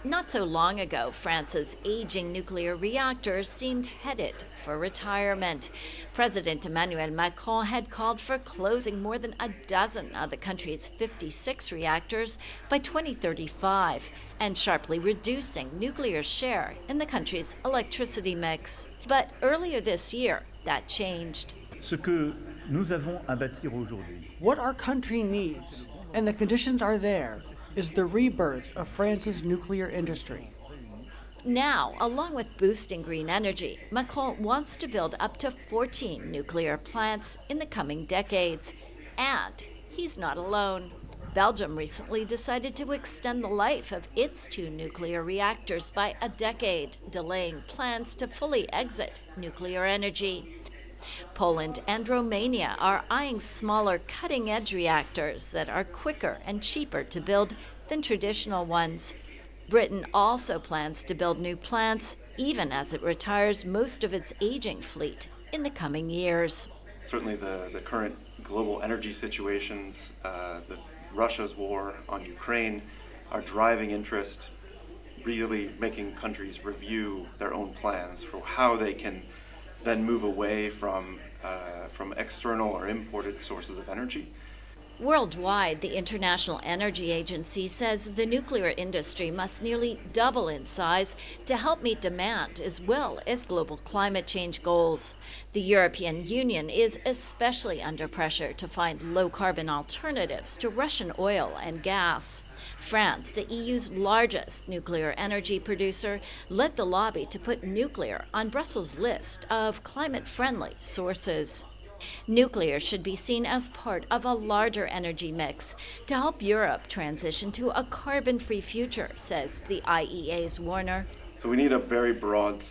Not so long ago, France's aging nuclear reactors seemed headed for retirement. President Emmanuel Macron had called for closing more than a dozen of the country's 56 reactors by 2035 and sharply reducing nuclear's share in the country's electricity mix. But earlier this year, that changed. Ce que nous avons à bâtir aujourd'hui. What our country needs, and the conditions are there, is the rebirth of France's nuclear industry. Now, along with boosting green energy, Macron wants to build up to 14 nuclear plants in the coming decades. And he's not alone. Belgium recently decided to extend the life of its 2 nuclear reactors by a decade, delaying plans to fully exit nuclear energy. Poland and Romania are eyeing smaller cutting-edge reactors that are quicker and cheaper to build than traditional ones. Britain also plans to build new plants, even as it retires most of its aging fleet in the coming years. Certainly the current global energy situations, Russia's war on Ukraine, are driving interest, really making countries review their own plans for how they can then move away from external or imported sources of energy. Worldwide, the International Energy Agency says the nuclear industry must nearly double in size to help meet demand as well as global climate change goals. The European Union is especially under pressure to find low-carbon alternatives to Russian oil and gas. France, the EU's largest nuclear energy producer, led the lobby to put nuclear on Brussels' list of climate-friendly sources. Nuclear should be seen as part of a larger energy mix to help Europe transition to a carbon-free future, says the IEA's Warner. So we need a very broad